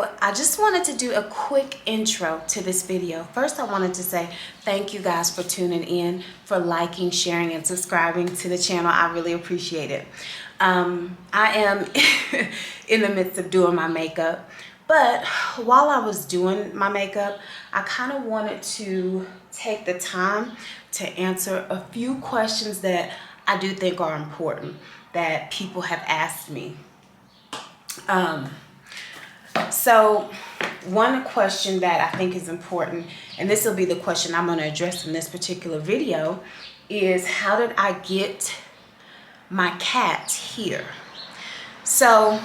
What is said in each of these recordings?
So I just wanted to do a quick intro to this video. First, I wanted to say thank you guys for tuning in, for liking, sharing, and subscribing to the channel. I really appreciate it. I am in the midst of doing my makeup, but while I was doing my makeup, I kind of wanted to take the time to answer a few questions that I do think are important that people have asked me. So one question that I think is important, and this will be the question I'm going to address in this particular video, is how did I get my cat here? So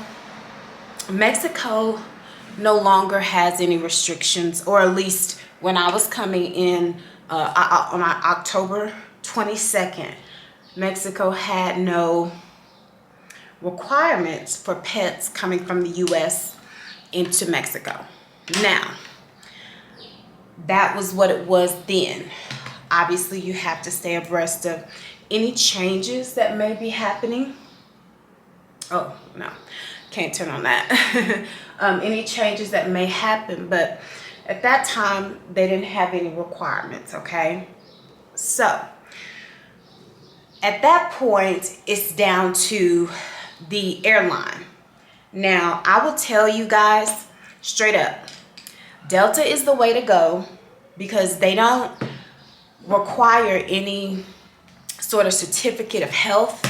Mexico no longer has any restrictions, or at least when I was coming in on October 22nd, Mexico had no requirements for pets coming from the US into Mexico. Now, that was what it was then. Obviously, you have to stay abreast of any changes that may be happening. Oh, no, can't turn on that. Any changes that may happen, but at that time, they didn't have any requirements, okay? So, at that point, it's down to the airline. Now, I will tell you guys straight up, Delta is the way to go because they don't require any sort of certificate of health.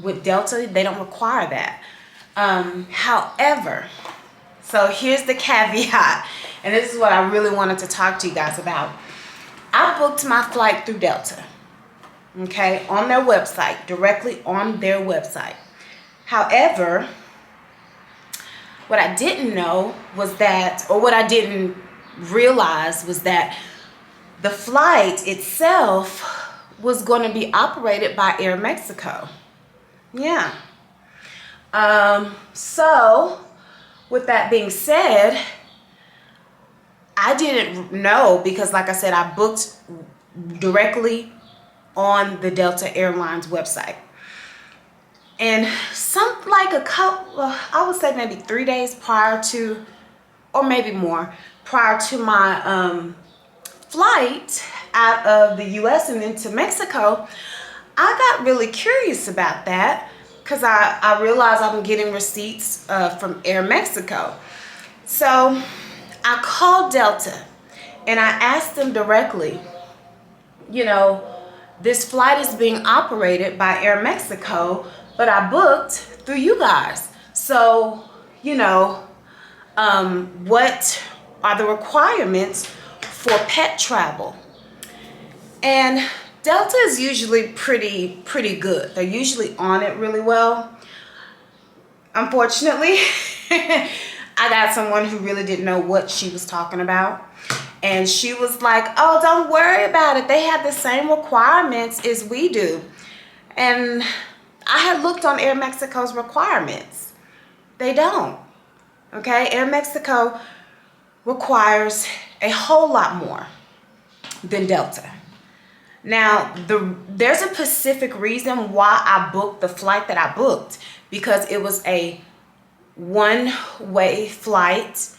With Delta, they don't require that. However, so here's the caveat, and this is what I really wanted to talk to you guys about. I booked my flight through Delta, okay, on their website, directly on their website. However, what I didn't know was that, or what I didn't realize was that the flight itself was going to be operated by AeroMexico. Yeah. So, with that being said, I didn't know because, like I said, I booked directly on the Delta Airlines website. And I would say maybe 3 days prior to, or maybe more, prior to my flight out of the US and into Mexico, I got really curious about that because I realized I'm getting receipts from AeroMexico. So I called Delta and I asked them directly, you know, this flight is being operated by AeroMexico, but I booked through you guys. So, you know, what are the requirements for pet travel? And Delta is usually pretty good. They're usually on it really well. Unfortunately, I got someone who really didn't know what she was talking about. And she was like, oh, don't worry about it. They have the same requirements as we do. And I had looked on AeroMexico's requirements. They don't. Okay? AeroMexico requires a whole lot more than Delta. Now, there's a specific reason why I booked the flight that I booked, because it was a one-way flight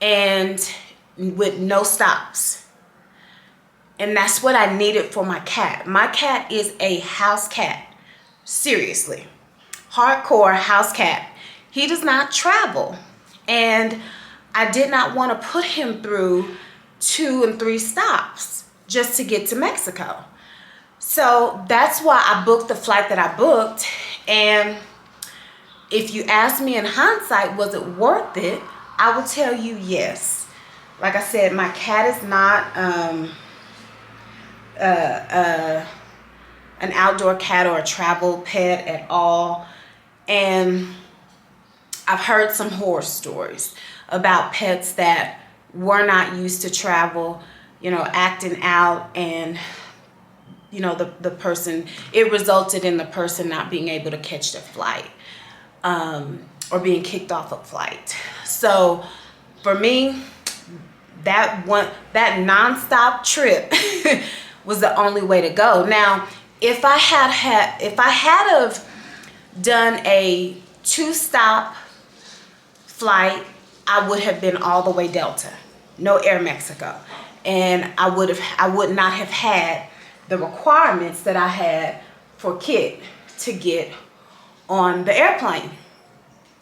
and with no stops. And that's what I needed for my cat. My cat is a house cat. Seriously. Hardcore house cat. He does not travel. And I did not want to put him through 2 and 3 stops just to get to Mexico. So that's why I booked the flight that I booked. And if you ask me in hindsight, was it worth it? I will tell you yes. Like I said, my cat is not an outdoor cat or a travel pet at all. And I've heard some horror stories about pets that were not used to travel, you know, acting out, and you know, the person, it resulted in the person not being able to catch the flight, or being kicked off a flight. So for me, that nonstop trip was the only way to go. Now, if I had done a 2-stop flight I would have been all the way Delta, no AeroMexico. And I would not have had the requirements that I had for Kit to get on the airplane.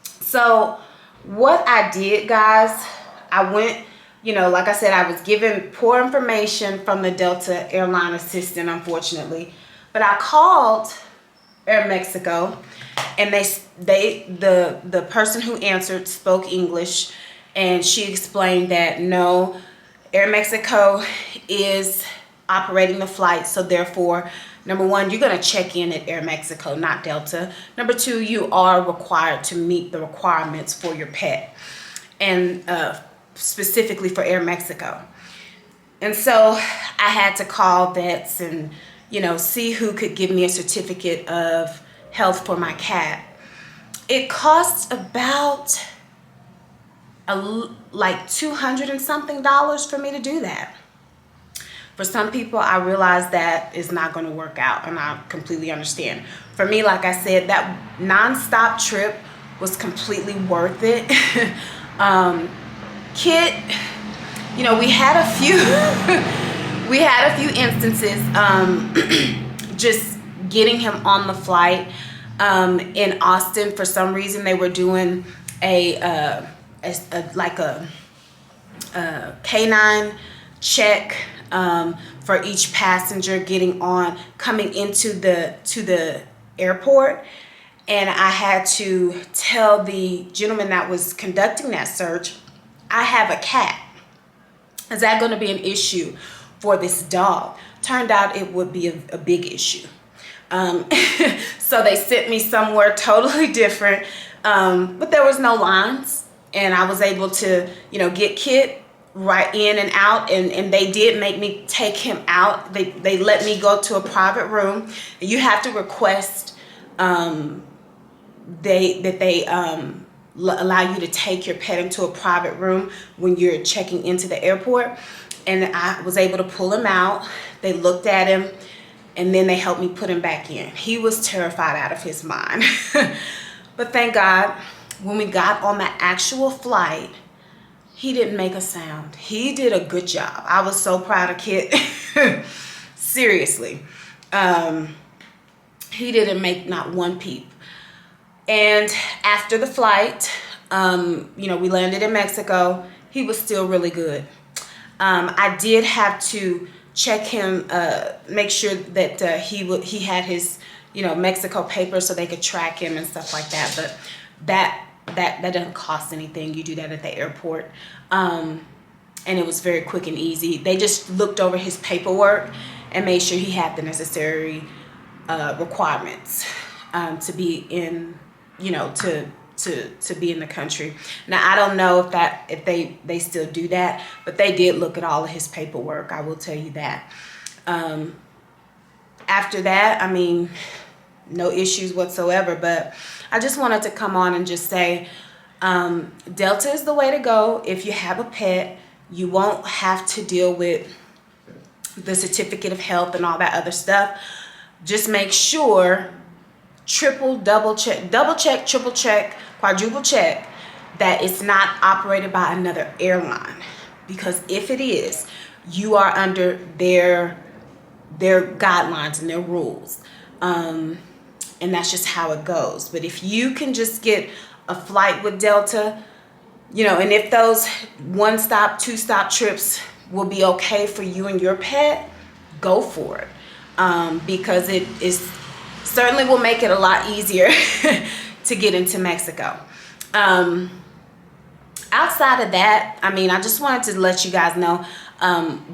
So what I did, guys, I went, you know, like I said, I was given poor information from the Delta airline assistant, unfortunately. But I called AeroMexico, and the person who answered spoke English, and she explained that no, AeroMexico is operating the flight, so therefore, number one, you're going to check in at AeroMexico, not Delta. Number two, you are required to meet the requirements for your pet, and specifically for AeroMexico. And so I had to call vets and, you know, see who could give me a certificate of health for my cat. It costs about like $200 and something for me to do that. For some people, I realize that is not going to work out, and I completely understand. For me, like I said, that non-stop trip was completely worth it. Kit, you know, we had a few instances just getting him on the flight. In Austin, for some reason, they were doing a canine check for each passenger coming into the airport, and I had to tell the gentleman that was conducting that search, I have a cat. Is that going to be an issue for this dog? Turned out it would be a big issue. So they sent me somewhere totally different, but there was no lines, and I was able to, you know, get Kit right in and out, and they did make me take him out. They let me go to a private room. You have to request they allow you to take your pet into a private room when you're checking into the airport, and I was able to pull him out. They looked at him, and then they helped me put him back in. He was terrified out of his mind. But thank God, when we got on the actual flight, he didn't make a sound. He did a good job. I was so proud of Kit. Seriously. He didn't make not one peep. And after the flight, you know, we landed in Mexico. He was still really good. I did have to check him, make sure that he had his, you know, Mexico papers so they could track him and stuff like that. But that doesn't cost anything. You do that at the airport. And it was very quick and easy. They just looked over his paperwork and made sure he had the necessary requirements to be in, you know, to be in the country. Now, I don't know if they still do that, but they did look at all of his paperwork. I will tell you that. After that, I mean, no issues whatsoever. But I just wanted to come on and just say, Delta is the way to go. If you have a pet, you won't have to deal with the certificate of health and all that other stuff. Just make sure, double check, triple check, quadruple check that it's not operated by another airline. Because if it is, you are under their guidelines and their rules. And that's just how it goes. But if you can just get a flight with Delta, you know, and if those 1-stop, 2-stop trips will be okay for you and your pet, go for it. Because it is certainly will make it a lot easier to get into Mexico. Outside of that, I mean, I just wanted to let you guys know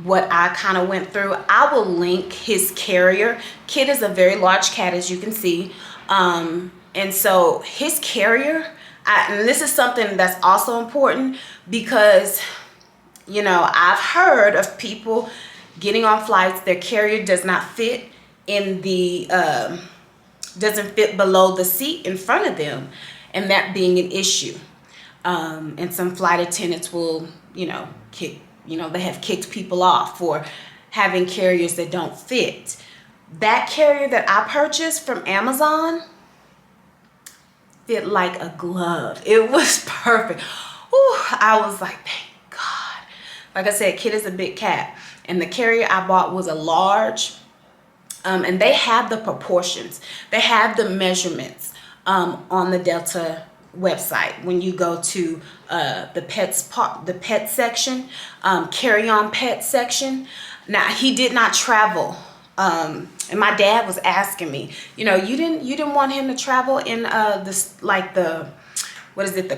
what I kind of went through. I will link his carrier. Kit is a very large cat, as you can see. And so his carrier, and this is something that's also important because, you know, I've heard of people getting on flights, their carrier does not fit in the, doesn't fit below the seat in front of them, and that being an issue. And some flight attendants will, you know, they have kicked people off for having carriers that don't fit. That carrier that I purchased from Amazon fit like a glove. It was perfect. I was like, thank God. Like I said, Kid is a big cat. And the carrier I bought was a large. And they have the proportions. They have the measurements on the Delta website. When you go to the pet section, carry-on pet section. Now, he did not travel. And my dad was asking me, you know, you didn't want him to travel in this, like the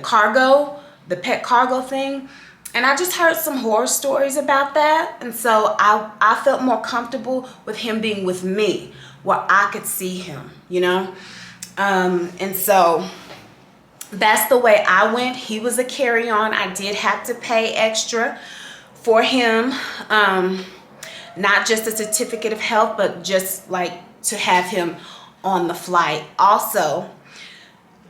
cargo, the pet cargo thing. And I just heard some horror stories about that. And so I felt more comfortable with him being with me, where I could see him, you know. And so that's the way I went. He was a carry-on. I did have to pay extra for him. Not just a certificate of health, but just like to have him on the flight. Also,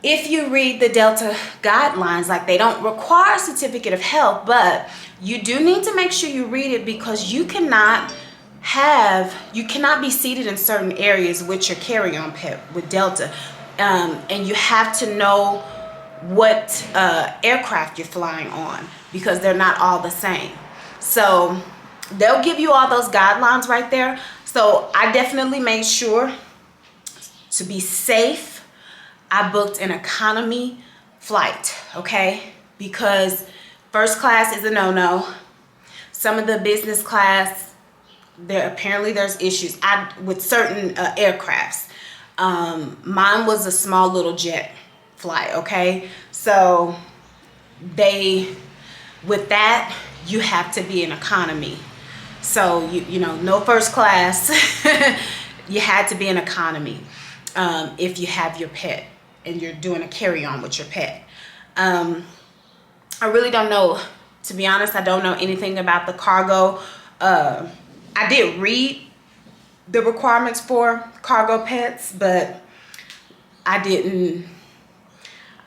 if you read the Delta guidelines, like they don't require a certificate of health, but you do need to make sure you read it, because you cannot be seated in certain areas with your carry-on pet with Delta. And you have to know what aircraft you're flying on, because they're not all the same. So they'll give you all those guidelines right there. So I definitely made sure to be safe. I booked an economy flight, okay? Because first class is a no-no. Some of the business class, there's issues with certain aircrafts. Mine was a small little jet flight, okay? So with that, you have to be in economy. So, you know, no first class. You had to be in economy if you have your pet and you're doing a carry-on with your pet. I really don't know, to be honest, I don't know anything about the cargo. I did read the requirements for cargo pets, but I didn't,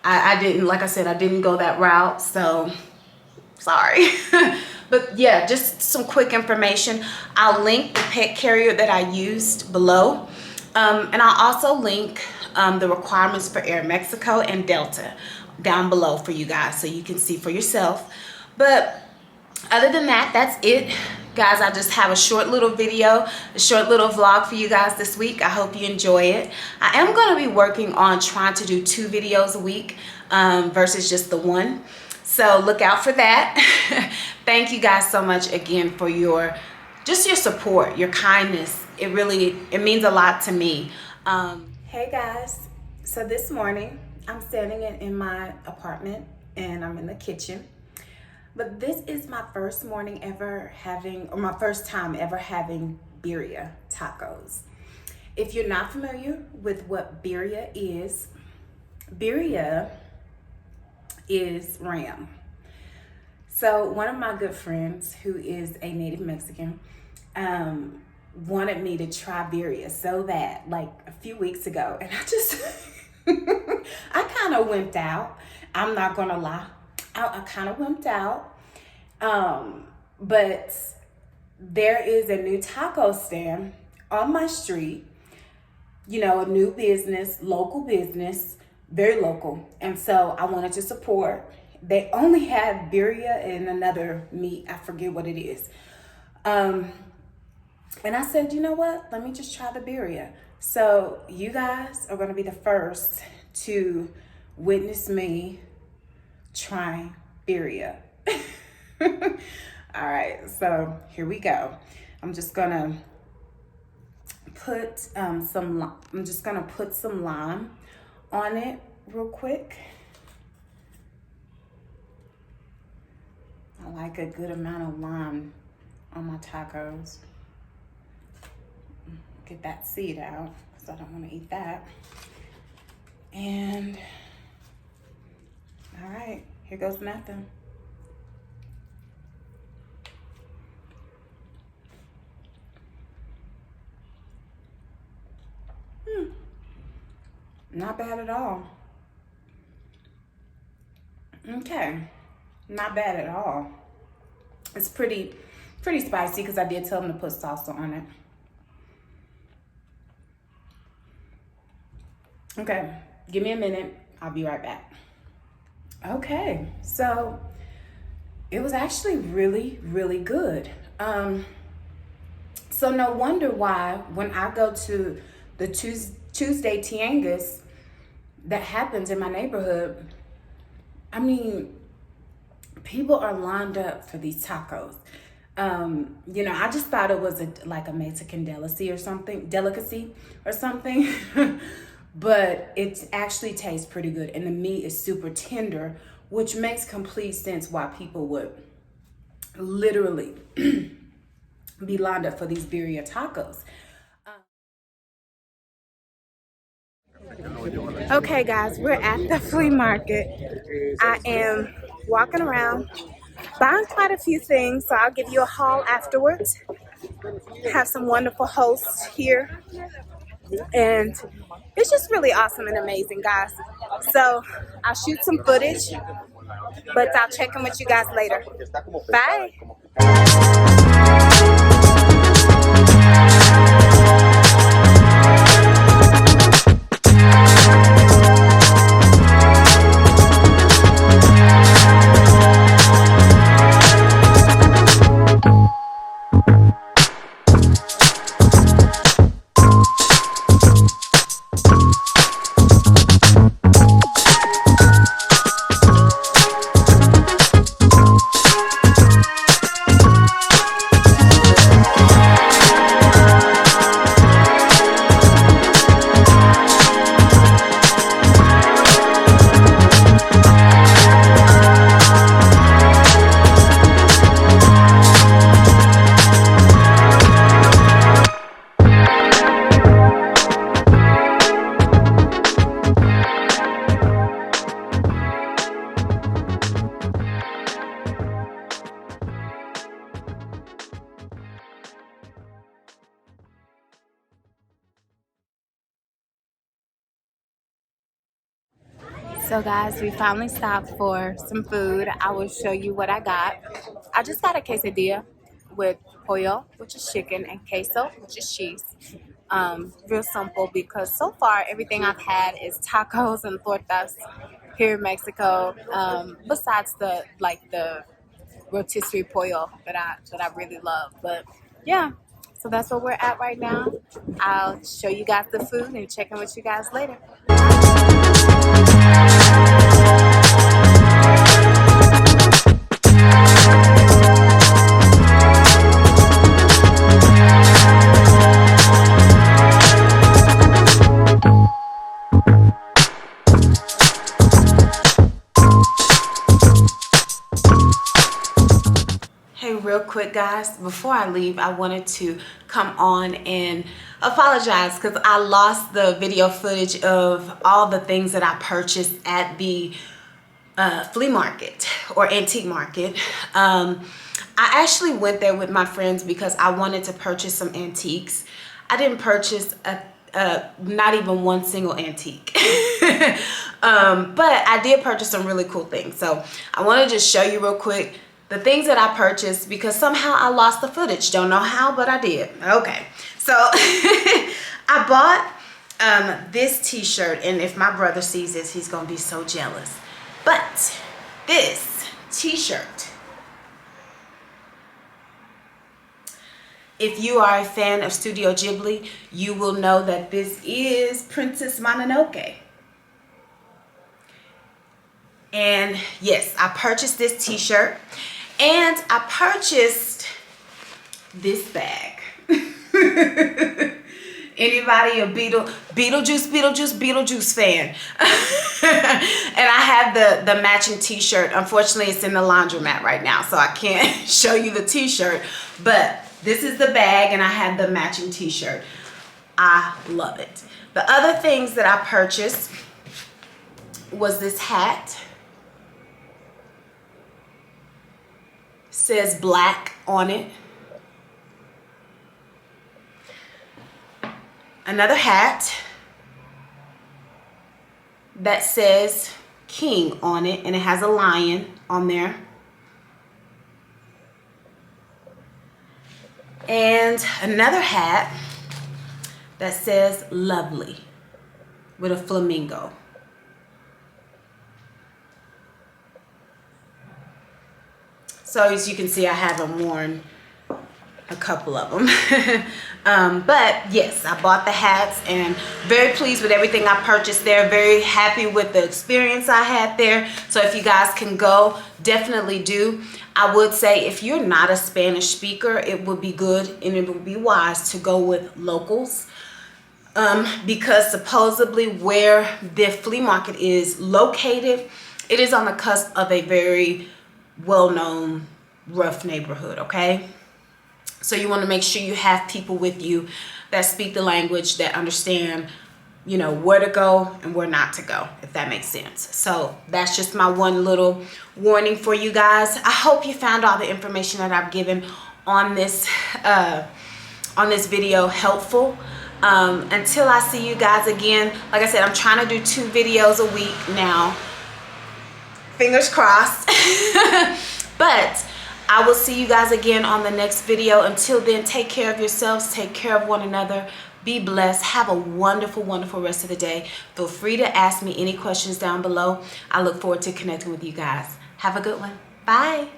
like I said, I didn't go that route, so sorry. But yeah, just some quick information. I'll link the pet carrier that I used below. And I'll also link the requirements for AeroMexico and Delta down below for you guys, so you can see for yourself. But other than that, that's it. Guys, I just have a short little video, a short little vlog for you guys this week. I hope you enjoy it. I am going to be working on trying to do 2 videos a week versus just the one. So look out for that. Thank you guys so much again for your support, your kindness. It means a lot to me. Hey guys, so this morning I'm standing in my apartment and I'm in the kitchen. But this is my first time ever having birria tacos. If you're not familiar with what birria is ram. So one of my good friends, who is a native Mexican, wanted me to try birria so bad, like a few weeks ago, and I just I kind of wimped out. I'm not gonna lie, I kind of wimped out. But there is a new taco stand on my street, you know, a new business, local business, very local, and so I wanted to support. They only have birria and another meat, I forget what it is. And I said, you know what? Let me just try the birria. So you guys are going to be the first to witness me trying birria. All right, so here we go. I'm just going to put some lime on it real quick. I like a good amount of lime on my tacos. Get that seed out because I don't want to eat that. And all right, here goes nothing. Not bad at all. Okay, not bad at all. It's pretty spicy because I did tell them to put salsa on it. Okay, give me a minute. I'll be right back. Okay, so it was actually really, really good. So no wonder why when I go to the Tuesday Tiangas that happens in my neighborhood, I mean, people are lined up for these tacos. I just thought it was like a Mexican delicacy or something. But it actually tastes pretty good, and the meat is super tender, which makes complete sense why people would literally be lined up for these birria tacos. Okay, guys, we're at the flea market. I am walking around, buying quite a few things, so I'll give you a haul afterwards. Have some wonderful hosts here, and it's just really awesome and amazing, guys. So I'll shoot some footage, but I'll check in with you guys later. Bye. So guys, we finally stopped for some food. I will show you what I got. I just got a quesadilla with pollo, which is chicken, and queso, which is cheese. Real simple because so far everything I've had is tacos and tortas here in Mexico. Besides the rotisserie pollo that I really love. But yeah, so that's where we're at right now. I'll show you guys the food and check in with you guys later. Hey, real quick, guys, before I leave, I wanted to come on and apologize because I lost the video footage of all the things that I purchased at the flea market or antique market. I actually went there with my friends because I wanted to purchase some antiques. I didn't purchase not even one single antique. But I did purchase some really cool things. So I want to just show you real quick the things that I purchased because somehow I lost the footage. Don't know how, but I did. Okay, so I bought this t-shirt, and if my brother sees this, he's gonna be so jealous. But this t-shirt, if you are a fan of Studio Ghibli, you will know that this is Princess Mononoke. And yes, I purchased this t-shirt, and I purchased this bag. Anybody a Beetlejuice fan? And I have the matching t-shirt. Unfortunately, it's in the laundromat right now, so I can't show you the t-shirt. But this is the bag, and I have the matching t-shirt. I love it. The other things that I purchased was this hat. Says black on it. Another hat that says King on it, and it has a lion on there. And another hat that says Lovely with a flamingo. So as you can see, I haven't worn a couple of them. But yes, I bought the hats and very pleased with everything I purchased there. Very happy with the experience I had there. So if you guys can go, definitely do. I would say if you're not a Spanish speaker, it would be good and it would be wise to go with locals. Because supposedly where the flea market is located, it is on the cusp of a very well-known rough neighborhood, okay? So you want to make sure you have people with you that speak the language, that understand, you know, where to go and where not to go, if that makes sense. So that's just my one little warning for you guys. I hope you found all the information that I've given on this video helpful. Until I see you guys again, like I said, I'm trying to do 2 videos a week now. Fingers crossed. But I will see you guys again on the next video. Until then, take care of yourselves. Take care of one another. Be blessed. Have a wonderful, wonderful rest of the day. Feel free to ask me any questions down below. I look forward to connecting with you guys. Have a good one. Bye.